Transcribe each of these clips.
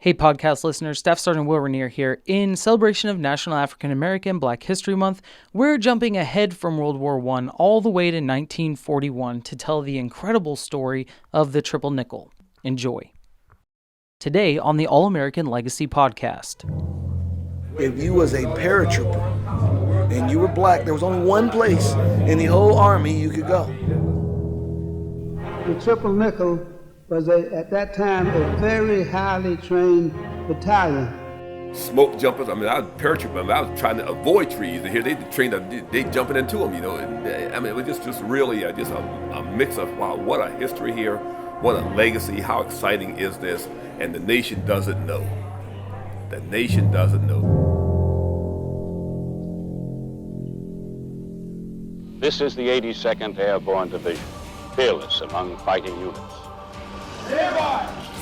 Hey podcast listeners, Staff Sergeant Will Reinier here. In celebration of National African American Black History Month, we're jumping ahead from World War I all the way to 1941 to tell the incredible story of the Triple Nickle. Enjoy. Today on the All-American Legacy Podcast. If you was a paratrooper and you were black, there was only one place in the whole army you could go. The Triple Nickle was at that time a very highly trained battalion. Smoke jumpers. I was paratrooper. I was trying to avoid trees, and here they jumping into them. It was just really a mix of wow, what a history here, what a legacy. How exciting is this? And the nation doesn't know. The nation doesn't know. This is the 82nd Airborne Division, fearless among fighting units.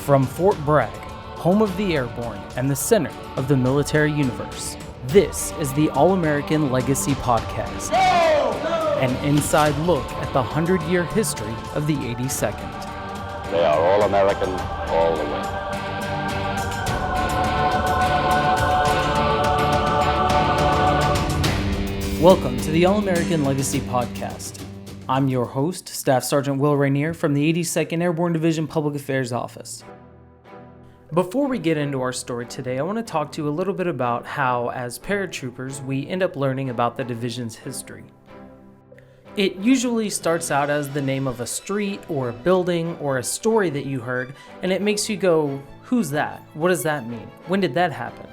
From Fort Bragg, home of the Airborne and the center of the military universe, this is the All-American Legacy Podcast, an inside look at the 100-year history of the 82nd. They are all American, all the way. Welcome to the All-American Legacy Podcast. I'm your host, Staff Sergeant Will Reinier from the 82nd Airborne Division Public Affairs Office. Before we get into our story today, I want to talk to you a little bit about how, as paratroopers, we end up learning about the division's history. It usually starts out as the name of a street or a building or a story that you heard, and it makes you go, who's that? What does that mean? When did that happen?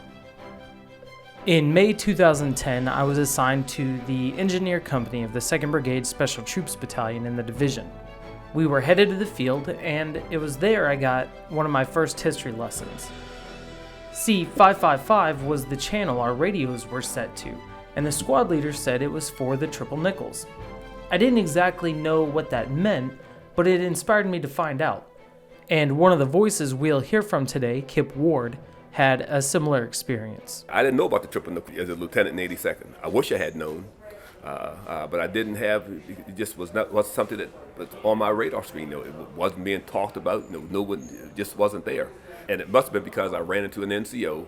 In May 2010, I was assigned to the engineer company of the 2nd Brigade Special Troops Battalion in the division. We were headed to the field, and it was there I got one of my first history lessons. See, 555 was the channel our radios were set to, and the squad leader said it was for the Triple Nickles. I didn't exactly know what that meant, but it inspired me to find out. And one of the voices we'll hear from today, Kip Ward, had a similar experience. I didn't know about the Triple Nickle as a lieutenant in 82nd. I wish I had known, but I didn't have. It just wasn't something that was on my radar screen. It wasn't being talked about. No one, it just wasn't there. And it must have been because I ran into an NCO,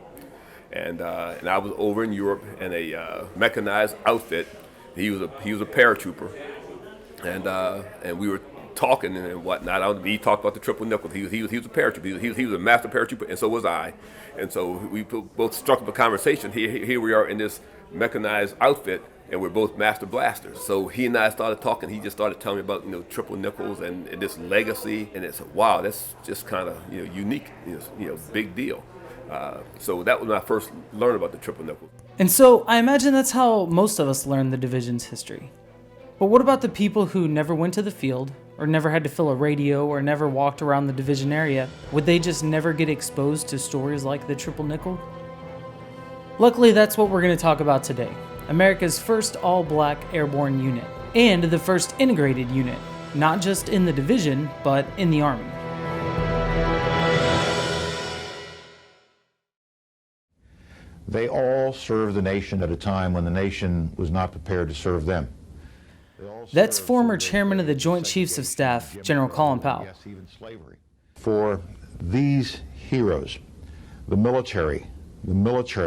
and I was over in Europe in a mechanized outfit. He was a paratrooper, and we were talking and whatnot. He talked about the Triple Nickle. He was a paratrooper. He was a master paratrooper, and so was I. And so we both struck up a conversation. Here we are in this mechanized outfit, and we're both master blasters. So he and I started talking. He just started telling me about Triple Nickles and this legacy. And it's wow, that's just kind of unique, big deal. So that was when I first learned about the Triple Nickle. And so I imagine that's how most of us learn the division's history. But what about the people who never went to the field, or never had to fill a radio, or never walked around the division area? Would they just never get exposed to stories like the Triple Nickle? Luckily, that's what we're going to talk about today. America's first all-black airborne unit, and the first integrated unit, not just in the division, but in the Army. They all served the nation at a time when the nation was not prepared to serve them. That's former chairman of the Joint Chiefs of Staff, General Colin Powell. For these heroes, the military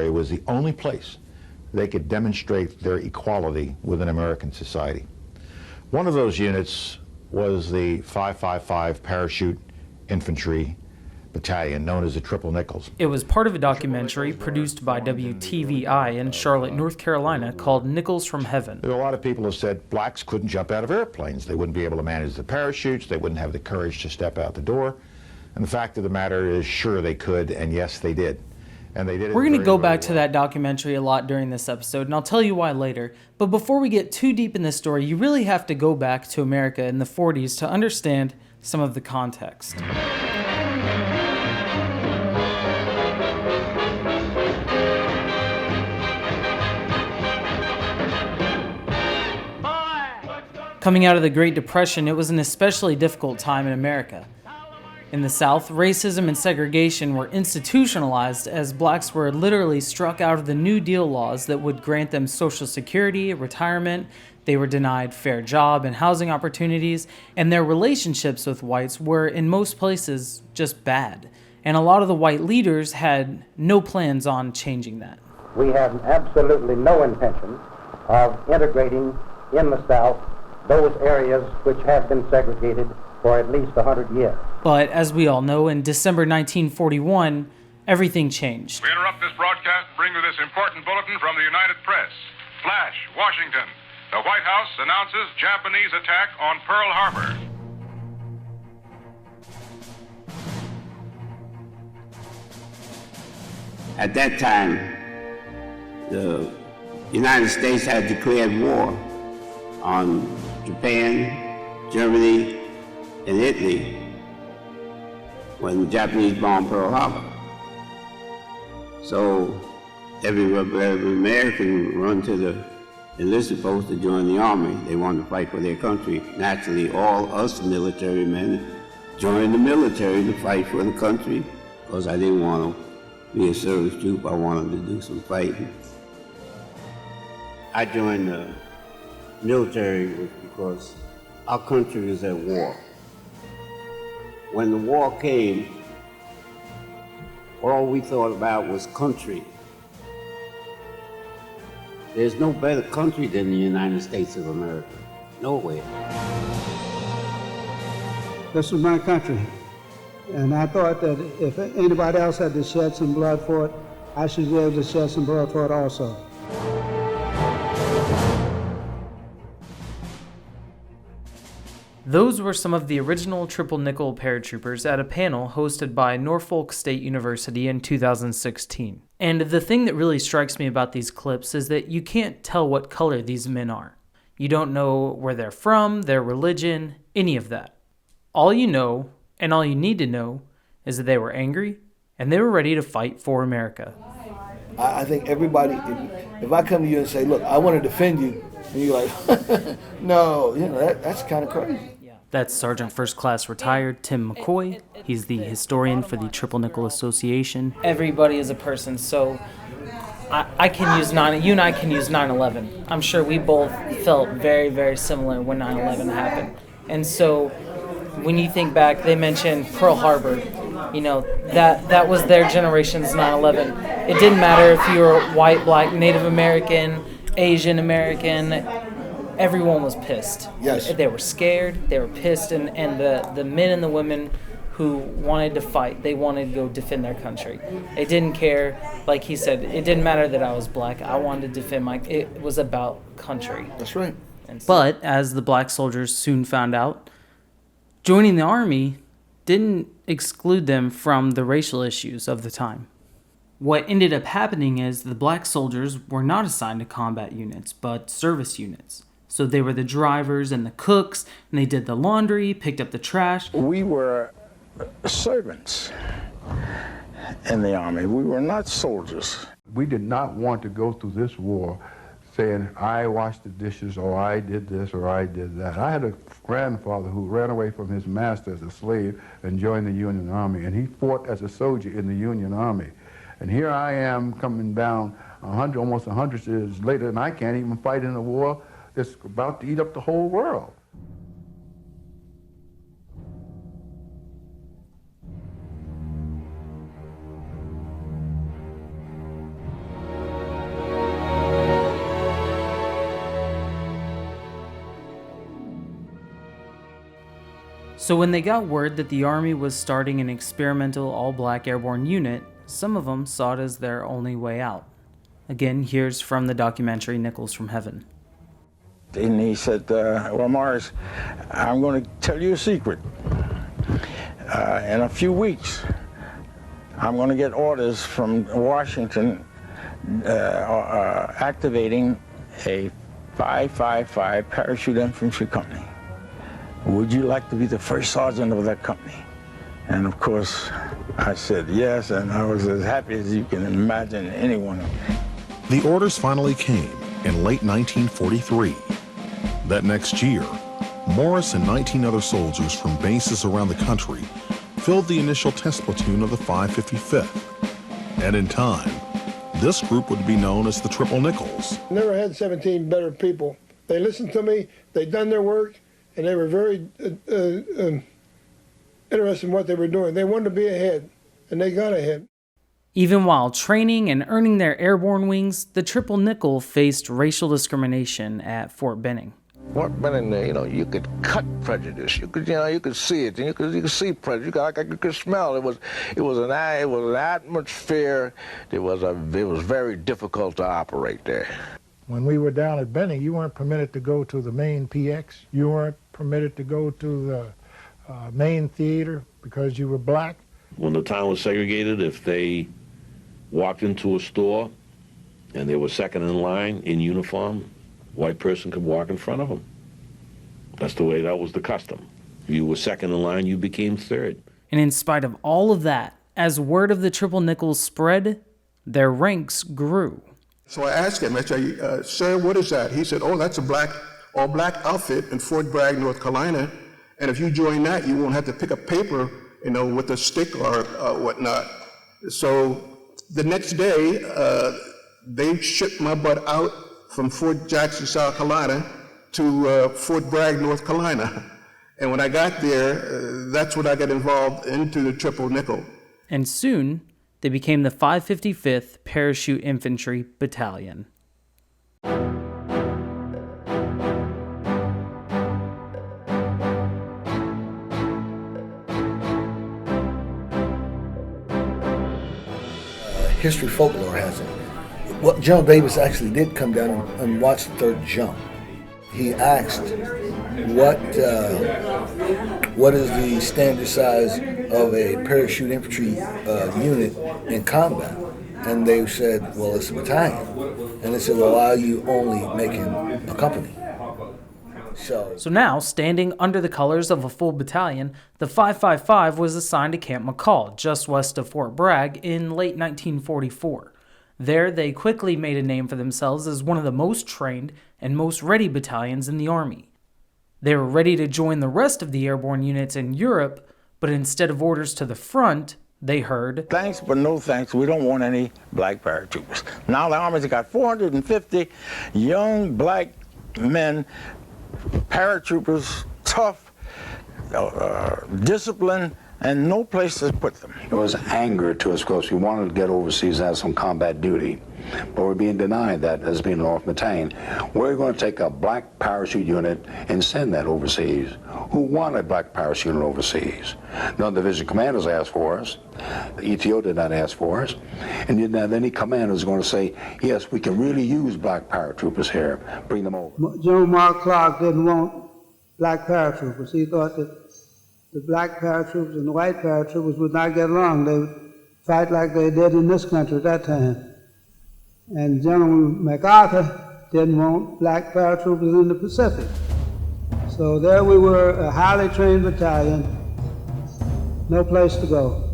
was the only place they could demonstrate their equality within American society. One of those units was the 555 Parachute Infantry Battalion, known as the Triple Nickles. It was part of a documentary produced by WWII in Charlotte, North Carolina, called Nickels from Heaven. There are a lot of people who said blacks couldn't jump out of airplanes. They wouldn't be able to manage the parachutes. They wouldn't have the courage to step out the door. And the fact of the matter is, sure, they could, and yes, they did. And they did it. We're going to go back to that documentary a lot during this episode, and I'll tell you why later. But before we get too deep in this story, you really have to go back to America in the 40s to understand some of the context. Coming out of the Great Depression, it was an especially difficult time in America. In the South, racism and segregation were institutionalized as blacks were literally struck out of the New Deal laws that would grant them Social Security, retirement. They were denied fair job and housing opportunities, and their relationships with whites were, in most places, just bad. and a lot of the white leaders had no plans on changing that. We have absolutely no intention of integrating in the South those areas which have been segregated for at least 100 years. But as we all know, in December 1941, everything changed. We interrupt this broadcast and bring you this important bulletin from the United Press. Flash, Washington. The White House announces Japanese attack on Pearl Harbor. At that time, the United States had declared war on Japan, Germany, and Italy when the Japanese bombed Pearl Harbor. So every American run to the enlisted post to join the army. They wanted to fight for their country. Naturally, all us military men joined the military to fight for the country because I didn't want to be a service troop. I wanted to do some fighting. I joined the military because our country was at war. When the war came, all we thought about was country. There's no better country than the United States of America. Nowhere. This was my country. And I thought that if anybody else had to shed some blood for it, I should be able to shed some blood for it also. Those were some of the original Triple Nickle paratroopers at a panel hosted by Norfolk State University in 2016. And the thing that really strikes me about these clips is that you can't tell what color these men are. You don't know where they're from, their religion, any of that. All you know, and all you need to know, is that they were angry and they were ready to fight for America. I think everybody, if I come to you and say, look, I want to defend you, and you're like, no, that's kind of crazy. That's Sergeant First Class Retired Tim McCoy. He's the historian for the Triple Nickle Association. Everybody is a person, so I can use you and I can use 9/11. I'm sure we both felt very, very similar when 9/11 happened. And so when you think back, they mentioned Pearl Harbor. That was their generation's 9/11. It didn't matter if you were white, black, Native American, Asian American. Everyone was pissed. Yes. They were scared, they were pissed, and the men and the women who wanted to fight, they wanted to go defend their country. They didn't care, like he said, it didn't matter that I was black. I wanted to defend it was about country. That's right. But as the black soldiers soon found out, joining the army didn't exclude them from the racial issues of the time. What ended up happening is the black soldiers were not assigned to combat units, but service units. So they were the drivers and the cooks, and they did the laundry, picked up the trash. We were servants in the army. We were not soldiers. We did not want to go through this war saying, I washed the dishes, or I did this, or I did that. I had a grandfather who ran away from his master as a slave and joined the Union Army, and he fought as a soldier in the Union Army. And here I am coming down almost 100 years later, and I can't even fight in a war that's about to eat up the whole world. So when they got word that the Army was starting an experimental all-black airborne unit, some of them saw it as their only way out. Again, here's from the documentary Nickels from Heaven. And he said, well, Morris, I'm going to tell you a secret. In a few weeks, I'm going to get orders from Washington activating a 555 Parachute Infantry Company. Would you like to be the first sergeant of that company? And of course, I said yes, and I was as happy as you can imagine anyone. The orders finally came in late 1943. That next year, Morris and 19 other soldiers from bases around the country filled the initial test platoon of the 555th. And in time, this group would be known as the Triple Nickles. Never had 17 better people. They listened to me, they'd done their work, and they were very interested in what they were doing. They wanted to be ahead, and they got ahead. Even while training and earning their airborne wings, the Triple Nickle faced racial discrimination at Fort Benning. Fort Benning, you could cut prejudice. You could see it. You could see prejudice. You could smell it. It was an atmosphere. It was very difficult to operate there. When we were down at Benning, you weren't permitted to go to the main PX. You weren't permitted to go to the main theater because you were black. When the town was segregated, if they walked into a store and they were second in line in uniform, white person could walk in front of them. That's the way that was the custom. If you were second in line, you became third. And in spite of all of that, as word of the Triple Nickle spread, their ranks grew. So I asked him, I said, sir, what is that? He said, oh, that's a all-black outfit in Fort Bragg, North Carolina. And if you join that, you won't have to pick up paper, with a stick or whatnot. So the next day, they shipped my butt out from Fort Jackson, South Carolina, to Fort Bragg, North Carolina. And when I got there, that's when I got involved into the Triple Nickle. And soon, they became the 555th Parachute Infantry Battalion. History folklore has it. What General Davis actually did come down and watch the third jump. He asked, what is the standard size of a parachute infantry unit in combat? And they said, well, it's a battalion. And they said, well, why are you only making a company? So now, standing under the colors of a full battalion, the 555 was assigned to Camp McCall, just west of Fort Bragg, in late 1944. There, they quickly made a name for themselves as one of the most trained and most ready battalions in the Army. They were ready to join the rest of the airborne units in Europe, but instead of orders to the front, they heard, "Thanks, but no thanks. We don't want any black paratroopers." Now the Army's got 450 young black men, paratroopers, tough, disciplined, and no place to put them. It was anger to us because we wanted to get overseas and have some combat duty, but we're being denied that as being an North Battalion. We're going to take a black parachute unit and send that overseas. Who wanted black parachute unit overseas? None of the division commanders asked for us. The ETO did not ask for us. And you didn't have any commanders going to say, yes, we can really use black paratroopers here. Bring them over. General Mark Clark didn't want black paratroopers. He thought that the black paratroopers and the white paratroopers would not get along. They would fight like they did in this country at that time. And General MacArthur didn't want black paratroopers in the Pacific. So there we were, a highly trained battalion, no place to go.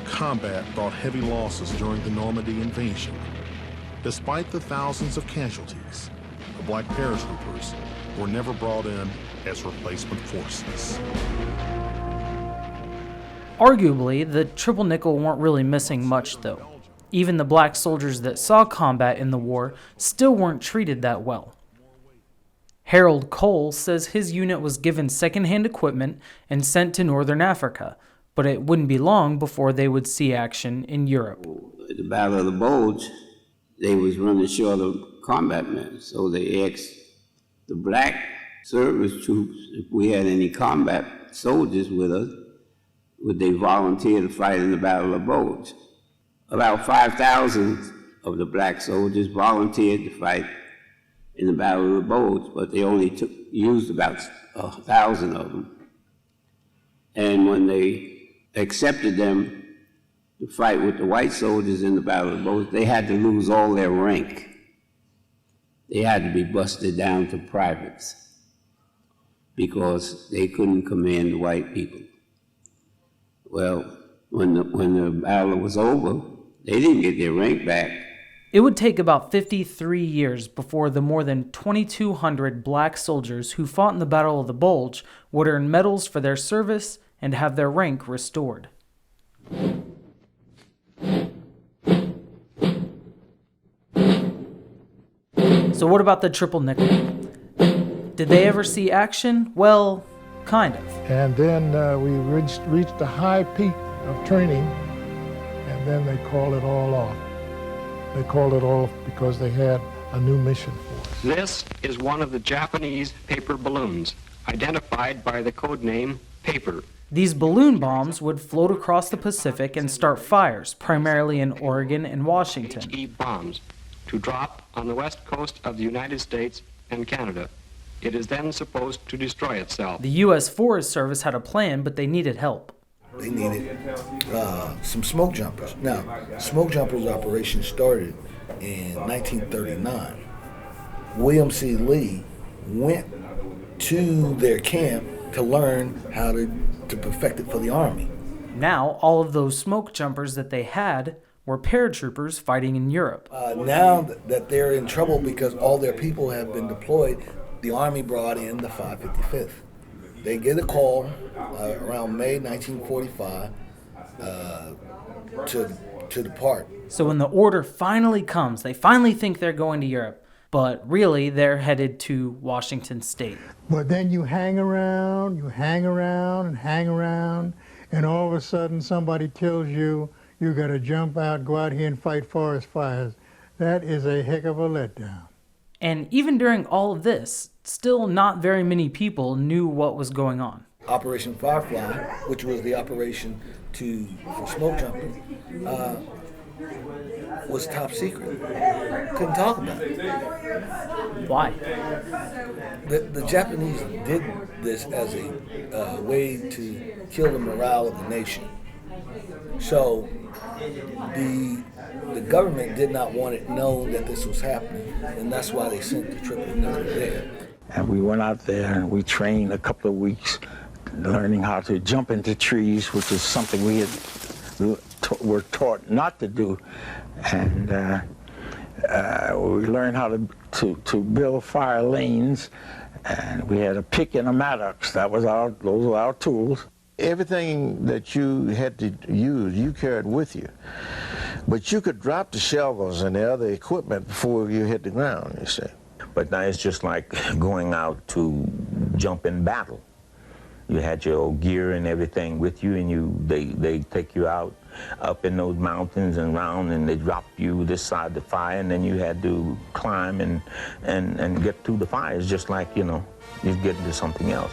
Combat brought heavy losses during the Normandy invasion. Despite the thousands of casualties, the black paratroopers were never brought in as replacement forces. Arguably, the Triple Nickle weren't really missing much, though. Even the black soldiers that saw combat in the war still weren't treated that well. Harold Cole says his unit was given second-hand equipment and sent to Northern Africa, but it wouldn't be long before they would see action in Europe. At the Battle of the Bulge, they was running short of combat men, so they asked the black service troops if we had any combat soldiers with us, would they volunteer to fight in the Battle of Bulge. About 5,000 of the black soldiers volunteered to fight in the Battle of the Bulge, but they only used about 1,000 of them. And when they accepted them to fight with the white soldiers in the Battle of the Bulge, they had to lose all their rank. They had to be busted down to privates because they couldn't command the white people. Well, when the battle was over, they didn't get their rank back. It would take about 53 years before the more than 2,200 black soldiers who fought in the Battle of the Bulge would earn medals for their service and have their rank restored. So what about the Triple Nickle? Did they ever see action? Well, kind of. And then we reached a high peak of training, and then they called it all off. They called it off because they had a new mission for us. This is one of the Japanese paper balloons, identified by the code name Paper. These balloon bombs would float across the Pacific and start fires, primarily in Oregon and Washington. HE bombs to drop on the west coast of the United States and Canada. It is then supposed to destroy itself. The U.S. Forest Service had a plan, but they needed help. They needed some smoke jumpers. Now, smoke jumpers operation started in 1939. William C. Lee went to their camp to learn how to perfect it for the Army. Now, all of those smoke jumpers that they had were paratroopers fighting in Europe. Now that they're in trouble because all their people have been deployed, the Army brought in the 555th. They get a call around May 1945 to depart. So when the order finally comes, they finally think they're going to Europe, but really they're headed to Washington State. But then you hang around, and all of a sudden somebody tells you got to jump out, go out here and fight forest fires. That is a heck of a letdown. And even during all of this, still not very many people knew what was going on. Operation Firefly, which was the operation for smoke jumping, was top secret. Couldn't talk about it. Why? The Japanese did this as a way to kill the morale of the nation. So the government did not want it known that this was happening, and that's why they sent the Triple Nickle there. And we went out there and we trained a couple of weeks learning how to jump into trees, which is something we were taught not to do. And we learned how to build fire lanes, and we had a pick and a mattock. Those were our tools. Everything that you had to use, you carried with you. But you could drop the shovels and the other equipment before you hit the ground, you see. But now it's just like going out to jump in battle. You had your gear and everything with you, and they take you out up in those mountains and round, and they drop you this side of the fire, and then you had to climb and get through the fires, just like, you get into something else.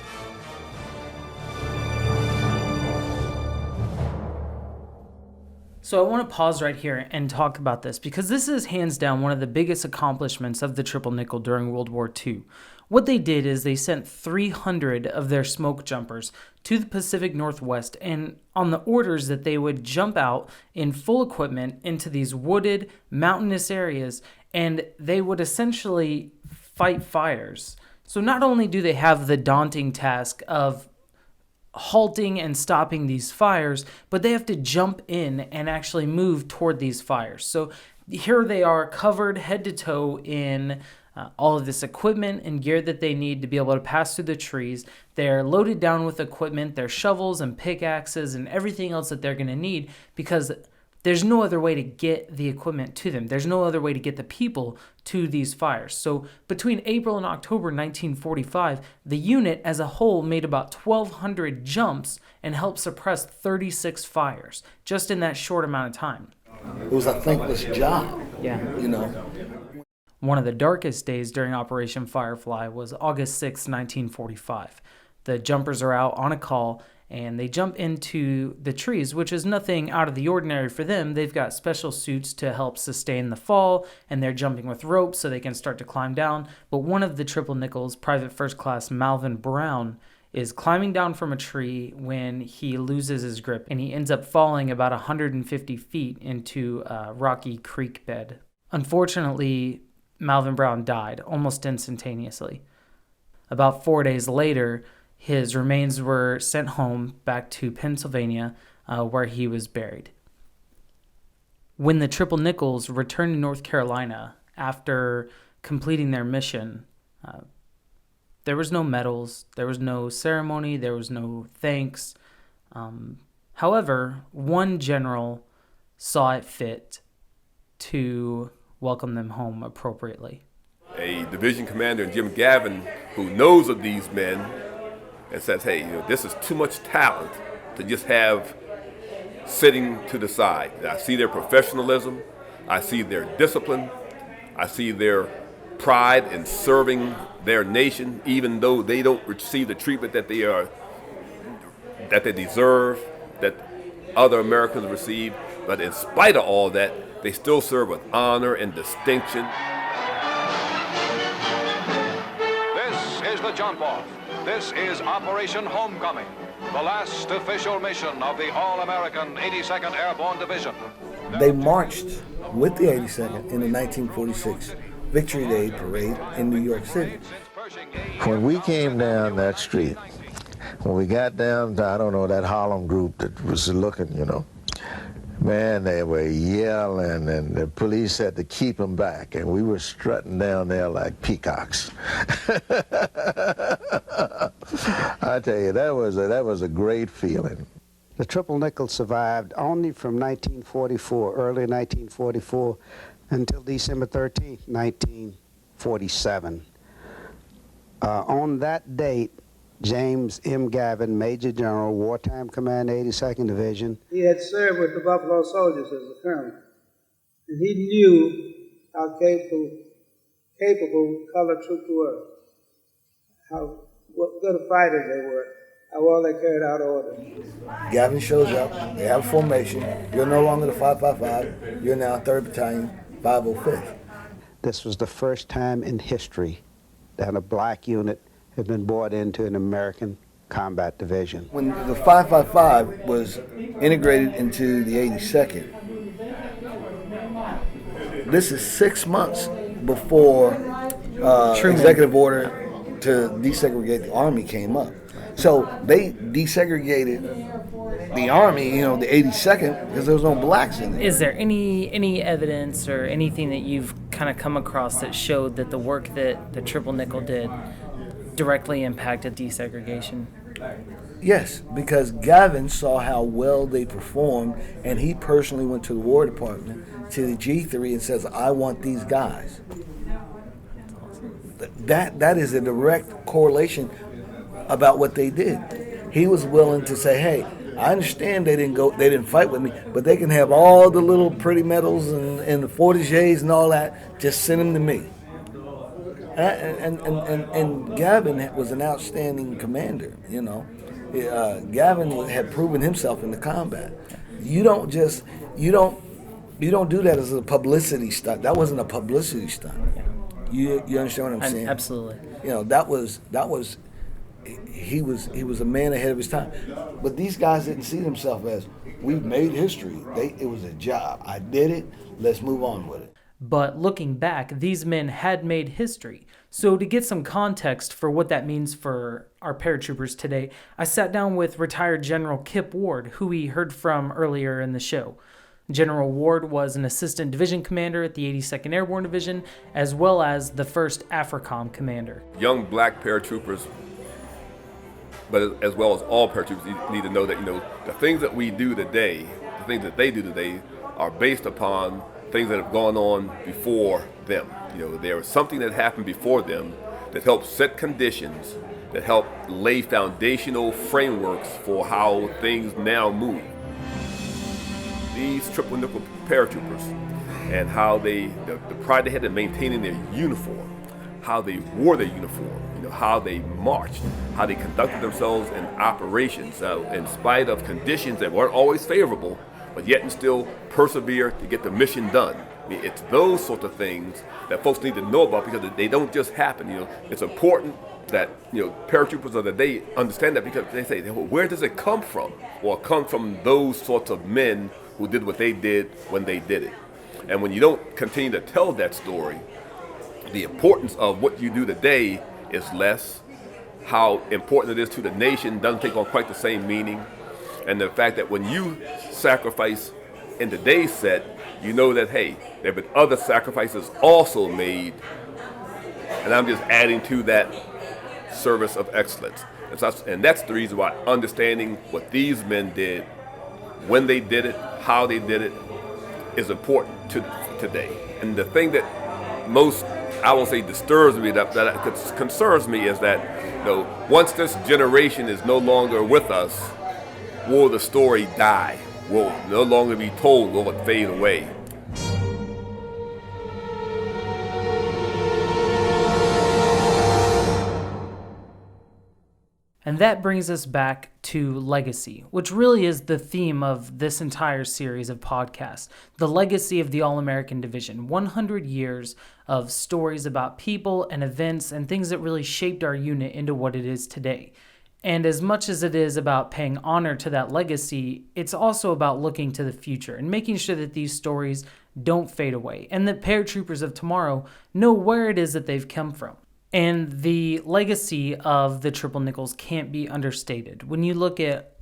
So I want to pause right here and talk about this, because this is hands down one of the biggest accomplishments of the Triple Nickle during World War II. What they did is they sent 300 of their smoke jumpers to the Pacific Northwest, and on the orders that they would jump out in full equipment into these wooded, mountainous areas, and they would essentially fight fires. So not only do they have the daunting task of halting and stopping these fires, but they have to jump in and actually move toward these fires. So here they are, covered head to toe in all of this equipment and gear that they need to be able to pass through the trees. They're loaded down with equipment, their shovels and pickaxes and everything else that they're going to need, because there's no other way to get the equipment to them. There's no other way to get the people to these fires. So between April and October 1945, the unit as a whole made about 1,200 jumps and helped suppress 36 fires just in that short amount of time. It was a thankless job. Yeah. One of the darkest days during Operation Firefly was August 6, 1945. The jumpers are out on a call, and they jump into the trees, which is nothing out of the ordinary for them. They've got special suits to help sustain the fall, and they're jumping with ropes so they can start to climb down. But one of the Triple Nickles, Private First Class Malvin Brown, is climbing down from a tree when he loses his grip, and he ends up falling about 150 feet into a rocky creek bed. Unfortunately, Malvin Brown died almost instantaneously. About 4 days later, his remains were sent home back to Pennsylvania, where he was buried. When the Triple Nickles returned to North Carolina after completing their mission, there was no medals, there was no ceremony, there was no thanks. However, one general saw it fit to welcome them home appropriately. a division commander, Jim Gavin, who knows of these men and says, hey, this is too much talent to just have sitting to the side. I see their professionalism, I see their discipline, I see their pride in serving their nation, even though they don't receive the treatment that they deserve, that other Americans receive. But in spite of all that, they still serve with honor and distinction. This is the jump-off. This is Operation Homecoming, the last official mission of the all-American 82nd Airborne Division. They marched with the 82nd in the 1946 Victory Day parade in New York City. When we came down that street, when we got down to, I don't know, that Harlem group that was looking, man, they were yelling, and the police had to keep them back, and we were strutting down there like peacocks. I tell you, that was a great feeling. The Triple Nickle survived only from 1944, early 1944, until December 13, 1947. On that date, James M. Gavin, Major General, Wartime Command 82nd Division. He had served with the Buffalo Soldiers as a colonel, and he knew how capable colored troops were, what good fighters they were, how well they carried out orders. Gavin shows up, they have a formation, you're no longer the 555, you're now 3rd Battalion, 505th. This was the first time in history that a black unit had been brought into an American combat division. When the 555 was integrated into the 82nd, this is 6 months before executive order to desegregate the Army came up. So they desegregated the Army, the 82nd, because there was no blacks in it. Is there any evidence or anything that you've kind of come across that showed that the work that the Triple Nickle did directly impacted desegregation? Yes, because Gavin saw how well they performed, and he personally went to the War Department, to the G3, and says, I want these guys. That is a direct correlation about what they did. He was willing to say, hey, I understand they didn't fight with me, but they can have all the little pretty medals and the Fortiges and all that, just send them to me. And Gavin was an outstanding commander, Gavin had proven himself in the combat. You don't do that as a publicity stunt. That wasn't a publicity stunt. You understand what I'm saying? Absolutely. He was a man ahead of his time. But these guys didn't see themselves as, we've made history. It was a job. I did it. Let's move on with it. But looking back, these men had made history. So to get some context for what that means for our paratroopers today, I sat down with retired General Kip Ward, who we heard from earlier in the show. General Ward was an assistant division commander at the 82nd Airborne Division, as well as the 1st AFRICOM commander. Young black paratroopers, but as well as all paratroopers, you need to know that, the things that we do today, the things that they do today, are based upon things that have gone on before them. There was something that happened before them that helped set conditions, that helped lay foundational frameworks for how things now move. These Triple Nickle paratroopers, and how the pride they had in maintaining their uniform, how they wore their uniform, how they marched, how they conducted themselves in operations, in spite of conditions that weren't always favorable, but yet and still persevere to get the mission done. It's those sorts of things that folks need to know about, because they don't just happen. It's important that paratroopers of the day understand that, because they say, well, where does it come from? Well, it comes from those sorts of men who did what they did when they did it. And when you don't continue to tell that story, the importance of what you do today is less. How important it is to the nation doesn't take on quite the same meaning. And the fact that when you sacrifice in today's set, you know that, hey, there have been other sacrifices also made, and I'm just adding to that service of excellence. And that's the reason why understanding what these men did, when they did it, how they did it, is important to today. And the thing that most I won't say disturbs me, that concerns me is that, once this generation is no longer with us, will the story die? Will it no longer be told? Will it fade away? And that brings us back to legacy, which really is the theme of this entire series of podcasts. The legacy of the All-American Division. 100 years of stories about people and events and things that really shaped our unit into what it is today. And as much as it is about paying honor to that legacy, it's also about looking to the future and making sure that these stories don't fade away and that paratroopers of tomorrow know where it is that they've come from. And the legacy of the Triple Nickels can't be understated. When you look at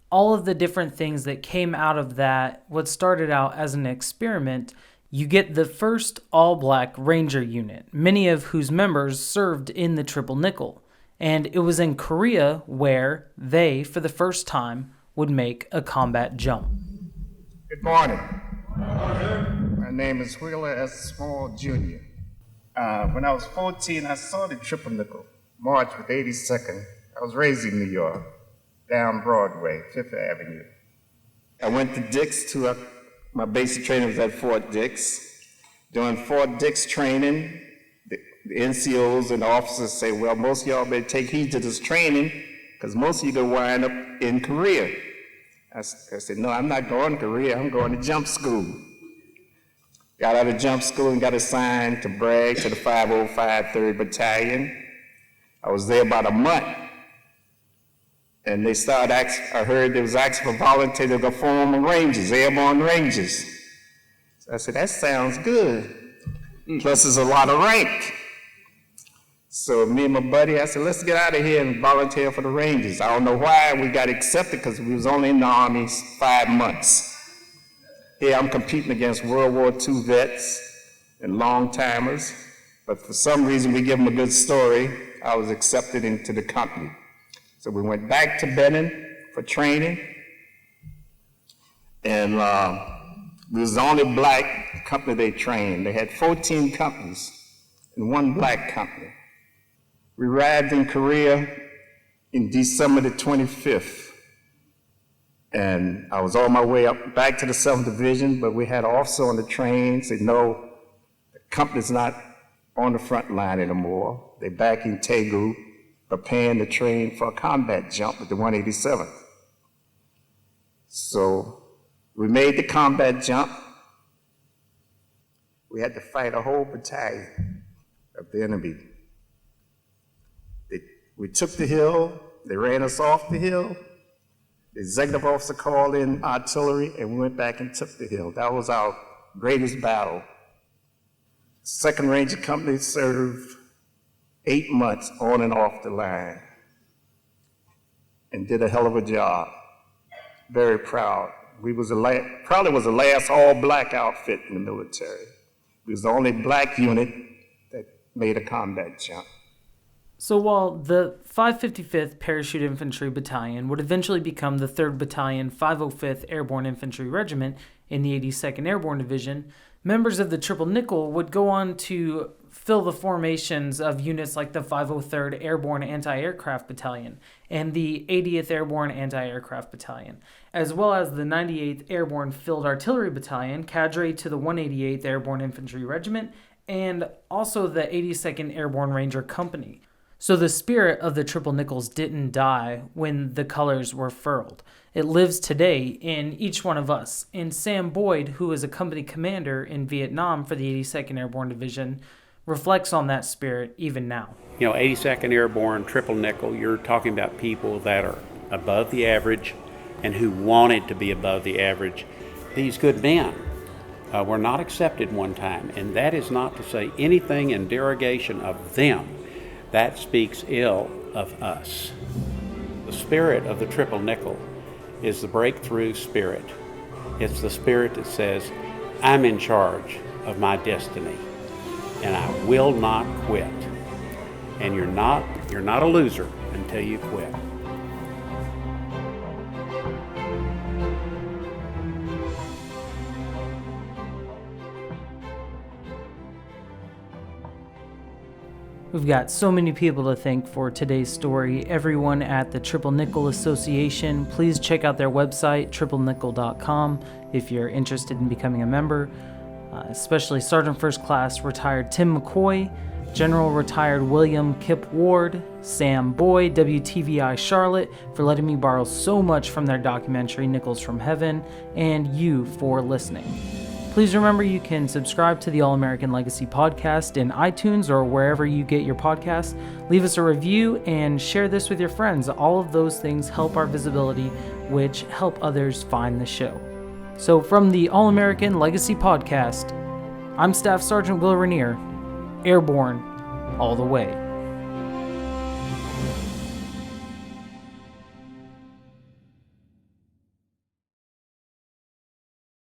all of the different things that came out of that, what started out as an experiment, you get the first all-black Ranger unit, many of whose members served in the Triple Nickel. And it was in Korea where they, for the first time, would make a combat jump. Good morning. My name is Wheeler S. Small, Jr. When I was 14, I saw the Triple Nickel march with 82nd. I was raised in New York, down Broadway, 5th Avenue. I went to Dix my basic training was at Fort Dix. During Fort Dix training, the NCOs and the officers say, well, most of y'all better take heed to this training because most of you going to wind up in Korea. I said, no, I'm not going to Korea. I'm going to jump school. Got out of jump school and got assigned to Bragg to the 505 3rd Battalion. I was there about a month. And they started I heard they was asking for volunteers to form Rangers, Airborne Rangers. So I said, that sounds good. Plus there's a lot of rank. So me and my buddy, I said, let's get out of here and volunteer for the Rangers. I don't know why we got accepted because we was only in the Army 5 months. Here I'm competing against World War II vets and long-timers, but for some reason we give them a good story. I was accepted into the company. So we went back to Benin for training, and we was the only black company they trained. They had 14 companies and one black company. We arrived in Korea in December the 25th. And I was on my way up back to the 7th Division, but we had an officer on the train said, no, the company's not on the front line anymore. They're back in Daegu, preparing to train for a combat jump with the 187th. So we made the combat jump. We had to fight a whole battalion of the enemy. We took the hill, they ran us off the hill. The executive officer called in artillery, and we went back and took the hill. That was our greatest battle. 2nd Ranger Company served 8 months on and off the line and did a hell of a job. Very proud. We was probably was the last all-black outfit in the military. We was the only black unit that made a combat jump. So while the 555th Parachute Infantry Battalion would eventually become the 3rd Battalion 505th Airborne Infantry Regiment in the 82nd Airborne Division, members of the Triple Nickel would go on to fill the formations of units like the 503rd Airborne Anti-Aircraft Battalion and the 80th Airborne Anti-Aircraft Battalion, as well as the 98th Airborne Field Artillery Battalion, cadre to the 188th Airborne Infantry Regiment, and also the 82nd Airborne Ranger Company. So the spirit of the Triple Nickels didn't die when the colors were furled. It lives today in each one of us. And Sam Boyd, who is a company commander in Vietnam for the 82nd Airborne Division, reflects on that spirit even now. 82nd Airborne, Triple Nickel, you're talking about people that are above the average and who wanted to be above the average. These good men were not accepted one time, and that is not to say anything in derogation of them. That speaks ill of us. The spirit of the Triple Nickel is the breakthrough spirit. It's the spirit that says, I'm in charge of my destiny, and I will not quit. And you're not a loser until you quit. We've got so many people to thank for today's story. Everyone at the Triple Nickle Association, please check out their website, triplenickle.com, if you're interested in becoming a member. Especially Sergeant First Class retired Tim McCoy, General retired William Kip Ward, Sam Boyd, WTVI Charlotte, for letting me borrow so much from their documentary Nickels from Heaven, and you for listening. Please remember you can subscribe to the All American Legacy podcast in iTunes or wherever you get your podcasts. Leave us a review and share this with your friends. All of those things help our visibility, which help others find the show. So from the All American Legacy podcast, I'm Staff Sergeant Will Reinier, Airborne all the way.